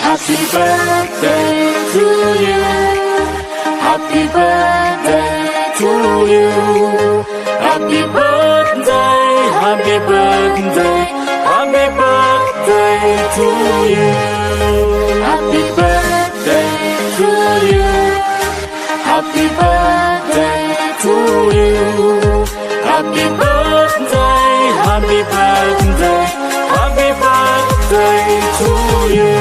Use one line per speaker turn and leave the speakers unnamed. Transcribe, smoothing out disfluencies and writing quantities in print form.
Happy birthday to you. Happy birthday to you. Happy birthday, happy birthday, happy birthday to you. Happy birthday to you. Happy birthday to you. Happy birthday, happy birthday, happy birthday to you.